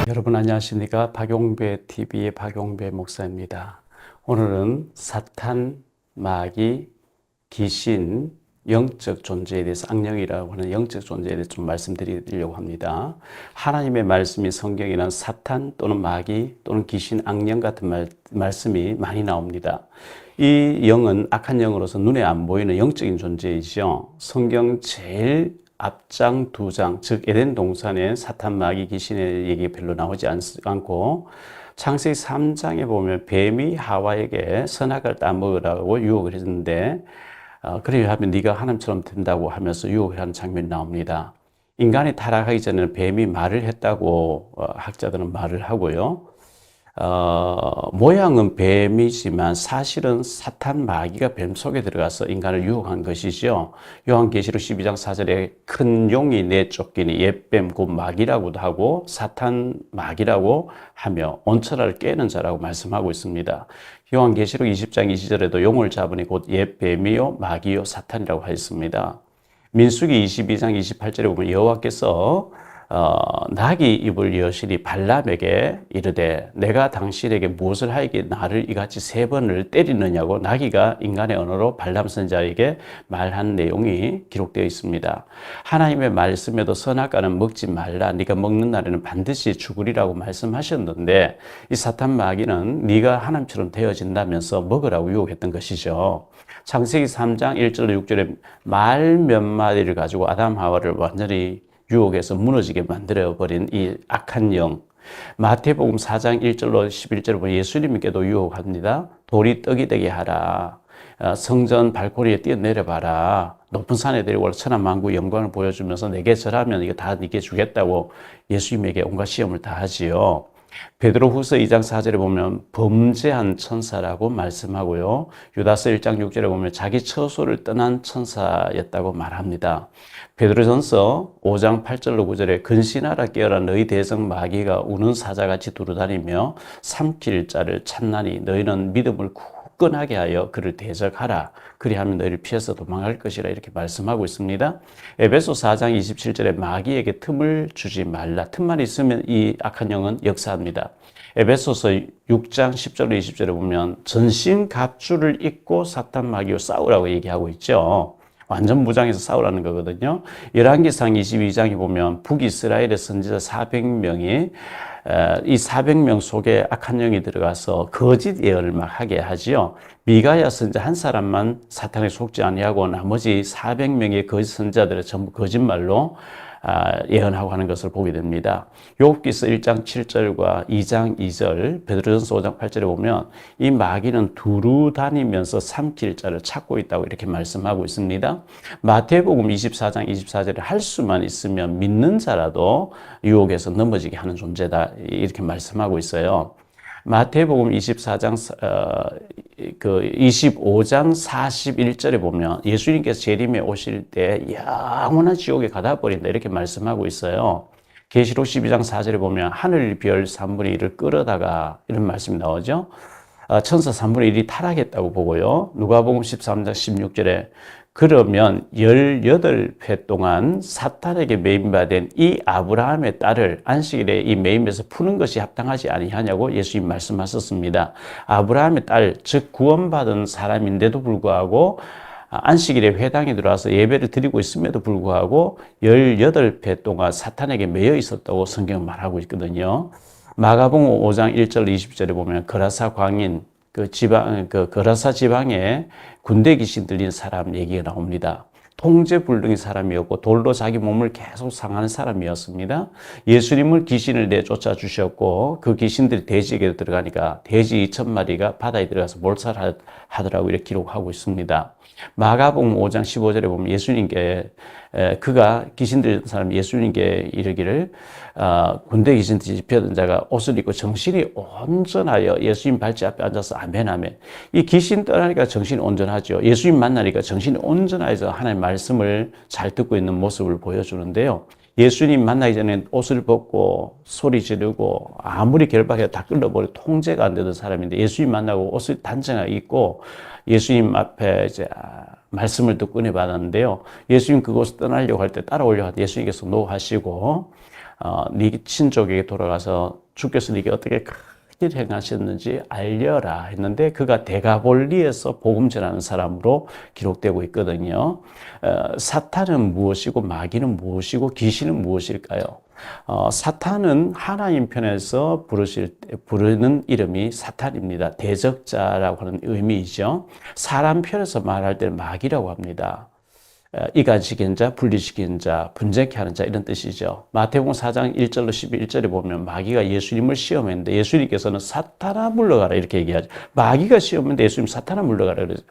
여러분 안녕하십니까? 박용배 TV의 박용배 목사입니다. 오늘은 사탄, 마귀, 귀신, 영적 존재에 대해서 악령이라고 하는 영적 존재에 대해서 좀 말씀드리려고 합니다. 하나님의 말씀이 성경에는 사탄 또는 마귀 또는 귀신, 악령 같은 말씀이 많이 나옵니다. 이 영은 악한 영으로서 눈에 안 보이는 영적인 존재이죠. 성경 제일 앞장 두 장, 즉 에덴 동산에 사탄, 마귀, 귀신의 얘기가 별로 나오지 않고 창세기 3장에 보면 뱀이 하와에게 선악을 따먹으라고 유혹을 했는데 그래야 하면 네가 하나님처럼 된다고 하면서 유혹을 하는 장면이 나옵니다. 인간이 타락하기 전에는 뱀이 말을 했다고 학자들은 말을 하고요. 모양은 뱀이지만 사실은 사탄 마귀가 뱀 속에 들어가서 인간을 유혹한 것이죠. 요한계시록 12장 4절에 큰 용이 내쫓기니 옛뱀 곧 마귀라고도 하고 사탄 마귀라고 하며 온천하를 깨는 자라고 말씀하고 있습니다. 요한계시록 20장 20절에도 용을 잡으니 곧 옛뱀이요 마귀요 사탄이라고 하였습니다. 민수기 22장 28절에 보면 여호와께서 낙이 입을 여신이 발람에게 이르되 내가 당신에게 무엇을 하기에 나를 이같이 3번을 때리느냐고 나귀가 인간의 언어로 발람 선지자에게 말한 내용이 기록되어 있습니다. 하나님의 말씀에도 선악과는 먹지 말라, 네가 먹는 날에는 반드시 죽으리라고 말씀하셨는데 이 사탄 마귀는 네가 하나님처럼 되어진다면서 먹으라고 유혹했던 것이죠. 창세기 3장 1절 6절에 말 몇 마디를 가지고 아담 하와를 완전히 유혹해서 무너지게 만들어버린 이 악한 영. 마태복음 4장 1절로 11절을 보면 예수님께도 유혹합니다. 돌이 떡이 되게 하라. 성전 발코니에 뛰어내려봐라. 높은 산에 데리고 천하만국 영광을 보여주면서 내게 절하면 이거 다 네게 주겠다고 예수님에게 온갖 시험을 다 하지요. 베드로후서 2장 4절에 보면 범죄한 천사라고 말씀하고요. 유다서 1장 6절에 보면 자기 처소를 떠난 천사였다고 말합니다. 베드로전서 5장 8절로 9절에 근신하라 깨어라 너희 대적 마귀가 우는 사자같이 두루다니며 삼킬 자를 찾나니 너희는 믿음을 굳건하게 하여 그를 대적하라. 그리하면 너희를 피해서 도망갈 것이라 이렇게 말씀하고 있습니다. 에베소 4장 27절에 마귀에게 틈을 주지 말라. 틈만 있으면 이 악한 영은 역사합니다. 에베소서 6장 10절로 20절에 보면 전신 갑주를 입고 사탄 마귀와 싸우라고 얘기하고 있죠. 완전 무장해서 싸우라는 거거든요. 열왕기상 22장에 보면 북이스라엘의 선지자 400명이 이 400명 속에 악한 영이 들어가서 거짓 예언을 막 하게 하지요. 미가야 선지자 한 사람만 사탄에 속지 아니하고 나머지 400명의 거짓 선지자들은 전부 거짓말로 예언하고 하는 것을 보게 됩니다. 욥기서 1장 7절과 2장 2절, 베드로전서 5장 8절에 보면 이 마귀는 두루 다니면서 삼킬 자를 찾고 있다고 이렇게 말씀하고 있습니다. 마태복음 24장 24절에 할 수만 있으면 믿는 자라도 유혹에서 넘어지게 하는 존재다 이렇게 말씀하고 있어요. 마태복음 24장 25장 41절에 보면 예수님께서 재림에 오실 때 영원한 지옥에 가다 버린다 이렇게 말씀하고 있어요. 계시록 12장 4절에 보면 하늘 별 3분의 1을 끌어다가 이런 말씀이 나오죠. 천사 3분의 1이 타락했다고 보고요. 누가복음 13장 16절에 그러면 18회 동안 사탄에게 매임받은 이 아브라함의 딸을 안식일에 이 매임에서 푸는 것이 합당하지 아니하냐고 예수님 말씀하셨습니다. 아브라함의 딸, 즉 구원받은 사람인데도 불구하고 안식일에 회당에 들어와서 예배를 드리고 있음에도 불구하고 18회 동안 사탄에게 매여 있었다고 성경은 말하고 있거든요. 마가복음 5장 1절 20절에 보면 거라사 광인 거라사 지방에 군대 귀신 들린 사람 얘기가 나옵니다. 통제불능의 사람이었고 돌로 자기 몸을 계속 상하는 사람이었습니다. 예수님을 귀신을 내쫓아 주셨고 그 귀신들이 돼지에게 들어가니까 돼지 2,000마리가 바다에 들어가서 몰살하더라고 이렇게 기록하고 있습니다. 마가복음 5장 15절에 보면 예수님께 그가 귀신 들린 사람 예수님께 이르기를 군대 귀신 뒤집혀든 자가 옷을 입고 정신이 온전하여 예수님 발치 앞에 앉아서 아멘 아멘. 이 귀신 떠나니까 정신이 온전하죠. 예수님 만나니까 정신이 온전해서 하나님의 말씀을 잘 듣고 있는 모습을 보여주는데요. 예수님 만나기 전에 옷을 벗고 소리 지르고 아무리 결박해도 다 끌어버리고 통제가 안 되던 사람인데 예수님 만나고 옷을 단정하게 입고 예수님 앞에 이제 말씀을 듣고 은혜 받았는데요. 예수님 그곳을 떠나려고 할 때 따라오려고 할 때 예수님께서 노하시고 네 친족에게 돌아가서 주께서 네게 어떻게 큰 일을 행하셨는지 알려라 했는데 그가 데가볼리에서 복음 전하는 사람으로 기록되고 있거든요. 사탄은 무엇이고 마귀는 무엇이고 귀신은 무엇일까요? 사탄은 하나님 편에서 부르는 이름이 사탄입니다. 대적자라고 하는 의미이죠. 사람 편에서 말할 때는 마귀라고 합니다. 이간시키는 자, 분리시키는 자, 분쟁케 하는 자 이런 뜻이죠. 마태복음 4장 1절로 11절에 보면 마귀가 예수님을 시험했는데 예수님께서는 사탄아 물러가라 이렇게 얘기하죠. 마귀가 시험했는데 예수님 사탄아 물러가라 그러죠.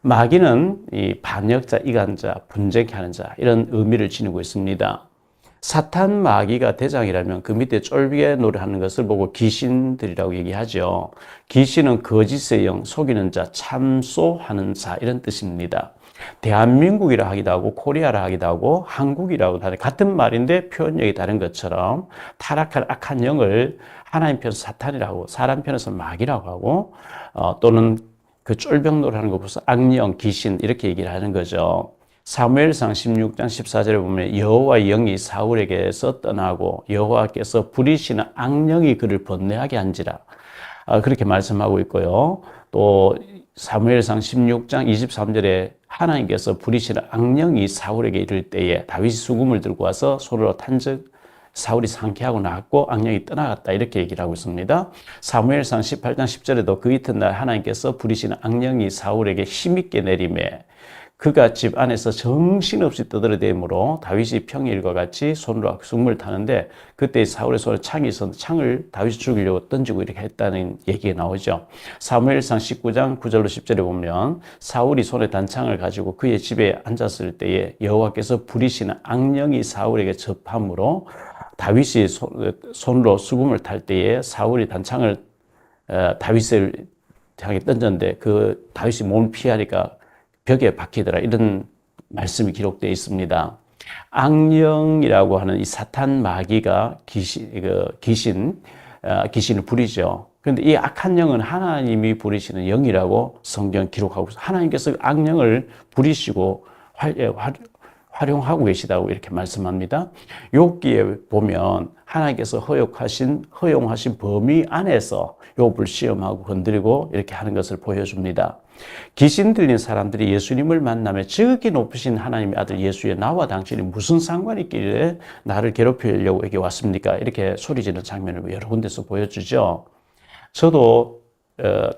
마귀는 이 반역자, 이간자, 분쟁케 하는 자 이런 의미를 지니고 있습니다. 사탄 마귀가 대장이라면 그 밑에 쫄비게 노래하는 것을 보고 귀신들이라고 얘기하죠. 귀신은 거짓의 영, 속이는 자, 참소하는 자 이런 뜻입니다. 대한민국이라 하기도 하고 코리아라 하기도 하고 한국이라고 하는 같은 말인데 표현력이 다른 것처럼 타락한 악한 영을 하나님 편에서 사탄이라고 사람 편에서 마귀라고 하고 또는 그 쫄병노를 하는 거 보면서 악령, 귀신 이렇게 얘기를 하는 거죠. 사무엘상 16장 14절에 보면 여호와의 영이 사울에게서 떠나고 여호와께서 부리시는 악령이 그를 번뇌하게 한지라 그렇게 말씀하고 있고요. 또 사무엘상 16장 23절에 하나님께서 부리시는 악령이 사울에게 이를 때에 다윗이 수금을 들고 와서 소리로 탄즉 사울이 상쾌하고 나았고 악령이 떠나갔다 이렇게 얘기를 하고 있습니다. 사무엘상 18장 10절에도 그 이튿날 하나님께서 부리시는 악령이 사울에게 힘있게 내림에 그가 집 안에서 정신없이 떠들어대므로 다윗이 평일과 같이 손으로 숨을 타는데 그때 사울의 손에 창이 있었는데 창을 다윗이 죽이려고 던지고 이렇게 했다는 얘기가 나오죠. 사무엘상 19장 9절로 10절에 보면 사울이 손에 단창을 가지고 그의 집에 앉았을 때에 여호와께서 부리시는 악령이 사울에게 접함으로 다윗이 손으로 수금을 탈 때에 사울이 단창을 다윗을 향해 던졌는데 그 다윗이 몸을 피하니까 벽에 박히더라 이런 말씀이 기록되어 있습니다. 악령이라고 하는 이 사탄 마귀가 귀신을 부리죠. 그런데 이 악한 영은 하나님이 부리시는 영이라고 성경 기록하고 있어요. 하나님께서 악령을 부리시고 활용하고 계시다고 이렇게 말씀합니다. 욥기에 보면 하나님께서 허용하신 범위 안에서 욥을 시험하고 건드리고 이렇게 하는 것을 보여줍니다. 귀신 들린 사람들이 예수님을 만나며 지극히 높으신 하나님의 아들 예수의 나와 당신이 무슨 상관이 있길래 나를 괴롭히려고 여기 왔습니까? 이렇게 소리지는 장면을 여러 군데서 보여주죠. 저도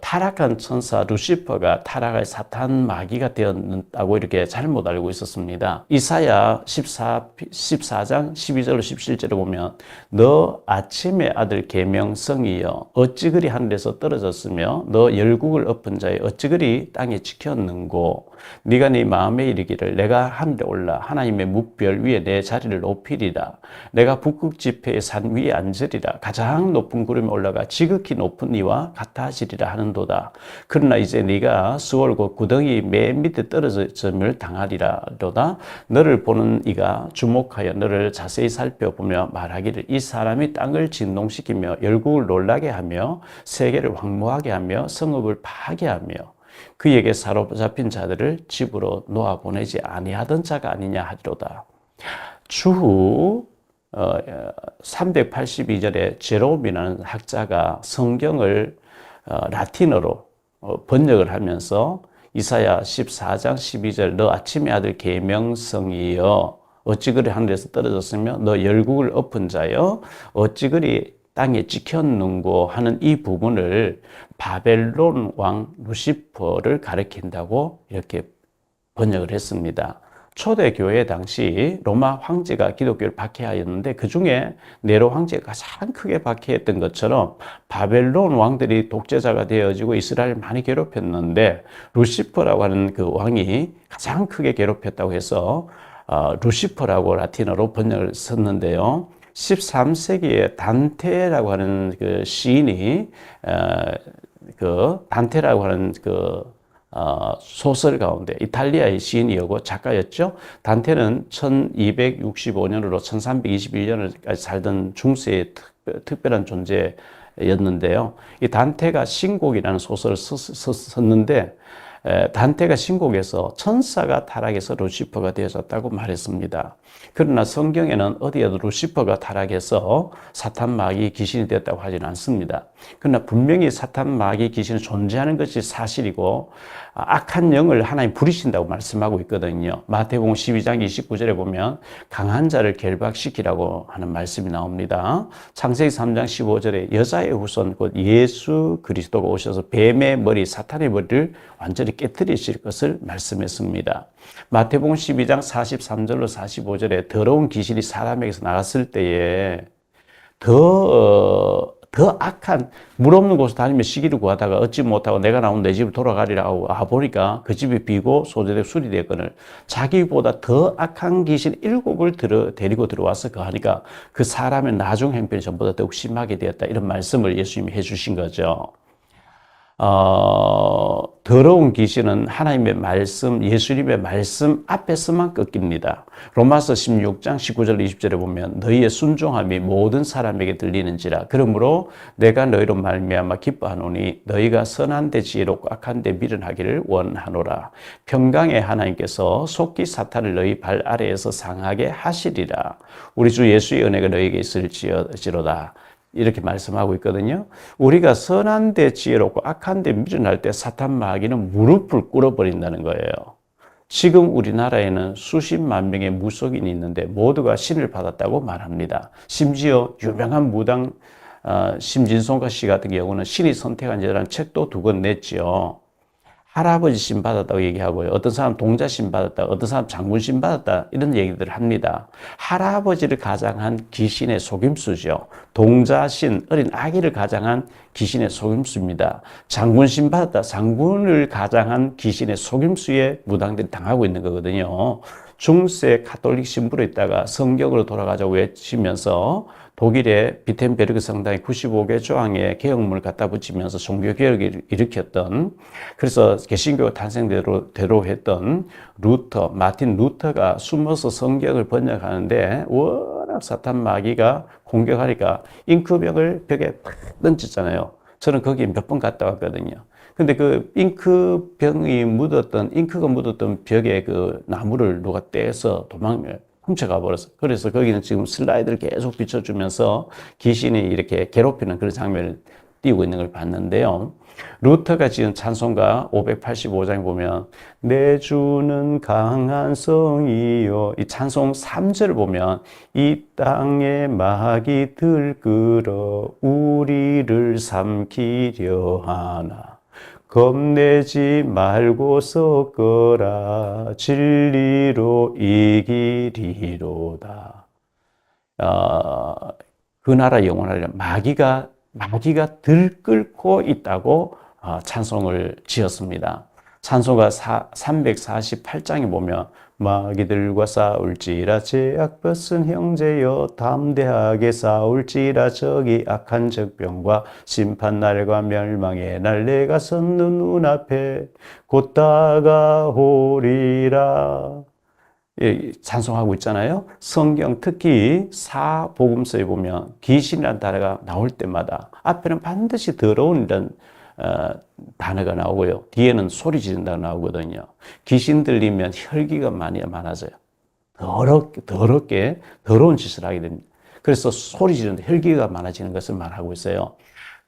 타락한 천사 루시퍼가 타락할 사탄 마귀가 되었다고 이렇게 잘못 알고 있었습니다. 이사야 14장 12절로 17절에 보면 너 아침의 아들 계명성이여 어찌 그리 하늘에서 떨어졌으며 너 열국을 엎은 자여 어찌 그리 땅에 지켰는고 네가 네 마음에 이르기를 내가 하늘에 올라 하나님의 묵별 위에 내 자리를 높이리라 내가 북극 지폐의 산 위에 앉으리라 가장 높은 구름에 올라가 지극히 높은 이와 같아지리라 하는도다. 그러나 이제 네가 수월 곧 구덩이 맨 밑에 떨어짐을 당하리라로다. 너를 보는 이가 주목하여 너를 자세히 살펴보며 말하기를 이 사람이 땅을 진동시키며 열국을 놀라게 하며 세계를 황무하게 하며 성읍을 파괴하며 그에게 사로잡힌 자들을 집으로 놓아보내지 아니하던 자가 아니냐 하리로다. 추후 382절에 제롬이라는 학자가 성경을 라틴어로 번역을 하면서 이사야 14장 12절 너 아침의 아들 계명성이여 어찌 그리 하늘에서 떨어졌으며 너 열국을 엎은 자여 어찌 그리 땅에 찍혔는고 하는 이 부분을 바벨론 왕 루시퍼를 가리킨다고 이렇게 번역을 했습니다. 초대 교회 당시 로마 황제가 기독교를 박해하였는데 그 중에 네로 황제가 가장 크게 박해했던 것처럼 바벨론 왕들이 독재자가 되어지고 이스라엘을 많이 괴롭혔는데 루시퍼라고 하는 그 왕이 가장 크게 괴롭혔다고 해서 루시퍼라고 라틴어로 번역을 썼는데요. 13세기에 단테라고 하는 그 시인이 단테라고 하는 소설 가운데 이탈리아의 시인이었고 작가였죠. 단테는 1265년으로 1321년까지 살던 중세의 특별한 존재였는데요. 이 단테가 신곡이라는 소설을 썼는데 단테가 신곡에서 천사가 타락해서 루시퍼가 되어졌다고 말했습니다. 그러나 성경에는 어디에도 루시퍼가 타락해서 사탄 마귀 귀신이 되었다고 하지는 않습니다. 그러나 분명히 사탄 마귀 귀신이 존재하는 것이 사실이고 악한 영을 하나님 부리신다고 말씀하고 있거든요. 마태복음 12장 29절에 보면 강한 자를 결박시키라고 하는 말씀이 나옵니다. 창세기 3장 15절에 여자의 후손 곧 예수 그리스도가 오셔서 뱀의 머리 사탄의 머리를 완전히 깨뜨리실 것을 말씀했습니다. 마태복음 12장 43절로 45절에 더러운 귀신이 사람에게서 나갔을 때에 더 악한 물 없는 곳에 다니며 시기를 구하다가 얻지 못하고 내가 나온 내 집을 돌아가리라 하고 보니까 그 집이 비고 소재되고 수리되거늘 자기보다 더 악한 귀신 7을 데리고 들어와서 거하니까 그 사람의 나중 행편이 전보다 더욱 심하게 되었다. 이런 말씀을 예수님이 해주신 거죠. 더러운 귀신은 하나님의 말씀, 예수님의 말씀 앞에서만 꺾입니다. 로마서 16장 19절 20절에 보면 너희의 순종함이 모든 사람에게 들리는지라. 그러므로 내가 너희로 말미암아 기뻐하노니 너희가 선한 데 지혜롭고 악한 데 미련하기를 원하노라. 평강의 하나님께서 속히 사탄을 너희 발 아래에서 상하게 하시리라. 우리 주 예수의 은혜가 너희에게 있을지로다. 이렇게 말씀하고 있거든요. 우리가 선한 데 지혜롭고 악한 데 미련할 때 사탄 마귀는 무릎을 꿇어버린다는 거예요. 지금 우리나라에는 수십만 명의 무속인이 있는데 모두가 신을 받았다고 말합니다. 심지어 유명한 무당 심진송가 씨 같은 경우는 신이 선택한 여자라는 책도 2권 냈지요. 할아버지 신 받았다고 얘기하고요. 어떤 사람 동자 신 받았다, 어떤 사람 장군 신 받았다, 이런 얘기들을 합니다. 할아버지를 가장한 귀신의 속임수죠. 동자 신, 어린 아기를 가장한 귀신의 속임수입니다. 장군 신 받았다, 장군을 가장한 귀신의 속임수에 무당들이 당하고 있는 거거든요. 중세 가톨릭 신부로 있다가 성경으로 돌아가자고 외치면서 독일의 비텐베르그 성당에 95개 조항의 개혁문을 갖다 붙이면서 종교개혁을 일으켰던, 그래서 개신교가 탄생대로 했던 마틴 루터가 숨어서 성경을 번역하는데 워낙 사탄 마귀가 공격하니까 잉크병을 벽에 팍 던졌잖아요. 저는 거기 몇 번 갔다 왔거든요. 근데 그 잉크가 묻었던 벽에 그 나무를 누가 떼서 훔쳐가 버렸어. 그래서 거기는 지금 슬라이드를 계속 비춰주면서 귀신이 이렇게 괴롭히는 그런 장면을 띄우고 있는 걸 봤는데요. 루터가 지은 찬송가 585장에 보면 내 주는 강한 성이요, 이 찬송 3절을 보면 이 땅에 마귀 들끓어 우리를 삼키려 하나 겁내지 말고 섞어라 진리로 이기리로다. 그 나라 영원하려면 마귀가 들끓고 있다고 찬송을 지었습니다. 찬송가 348장에 보면 마귀들과 싸울지라 제약 벗은 형제여 담대하게 싸울지라 저기 악한 적병과 심판날과 멸망의 날 내가 섰는 눈앞에 곧 다가오리라. 예, 찬송하고 있잖아요. 성경 특히 사복음서에 보면 귀신이라는 단어가 나올 때마다 앞에는 반드시 더러운 이런 단어가 나오고요. 뒤에는 소리 지른다가 나오거든요. 귀신 들리면 혈기가 많아져요. 더럽게 더러운 짓을 하게 됩니다. 그래서 소리 지르는데 혈기가 많아지는 것을 말하고 있어요.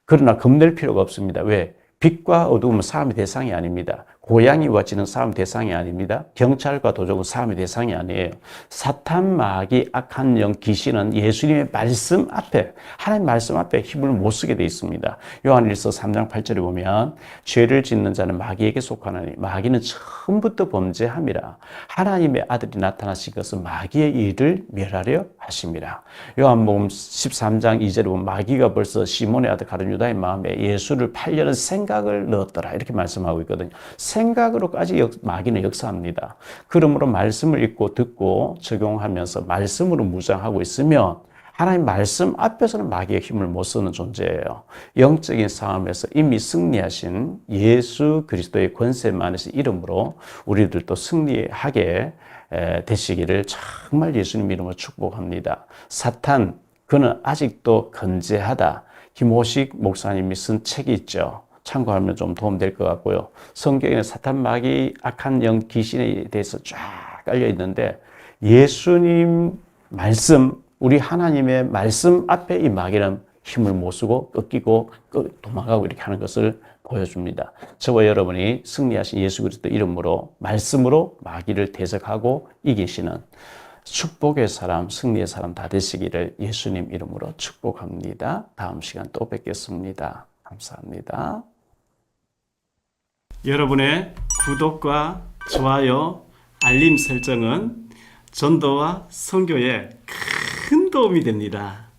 그러나 겁낼 필요가 없습니다. 왜? 빛과 어두움은 싸움의 대상이 아닙니다. 고양이와 쥐는 싸움의 대상이 아닙니다. 경찰과 도적은 싸움의 대상이 아니에요. 사탄, 마귀, 악한 영, 귀신은 예수님의 말씀 앞에, 하나님 말씀 앞에 힘을 못 쓰게 되어 있습니다. 요한일서 3장 8절에 보면 죄를 짓는 자는 마귀에게 속하나니 마귀는 처음부터 범죄함이라. 하나님의 아들이 나타나신 것은 마귀의 일을 멸하려 하심이라. 요한복음 13장 2절에 보면 마귀가 벌써 시몬의 아들 가룟 유다의 마음에 예수를 팔려는 생각을 넣었더라. 이렇게 말씀하고 있거든요. 생각으로까지 마귀는 역사합니다. 그러므로 말씀을 읽고 듣고 적용하면서 말씀으로 무장하고 있으면 하나님 말씀 앞에서는 마귀의 힘을 못 쓰는 존재예요. 영적인 싸움에서 이미 승리하신 예수 그리스도의 권세만의 이름으로 우리들도 승리하게 되시기를 정말 예수님 이름으로 축복합니다. 사탄, 그는 아직도 건재하다. 김호식 목사님이 쓴 책이 있죠. 참고하면 좀 도움 될 것 같고요. 성경에 사탄 마귀 악한 영 귀신에 대해서 쫙 깔려 있는데 예수님 말씀, 우리 하나님의 말씀 앞에 이 마귀는 힘을 못 쓰고 꺾이고 도망가고 이렇게 하는 것을 보여줍니다. 저와 여러분이 승리하신 예수 그리스도 이름으로 말씀으로 마귀를 대적하고 이기시는 축복의 사람, 승리의 사람 다 되시기를 예수님 이름으로 축복합니다. 다음 시간 또 뵙겠습니다. 감사합니다. 여러분의 구독과 좋아요, 알림 설정은 전도와 선교에 큰 도움이 됩니다.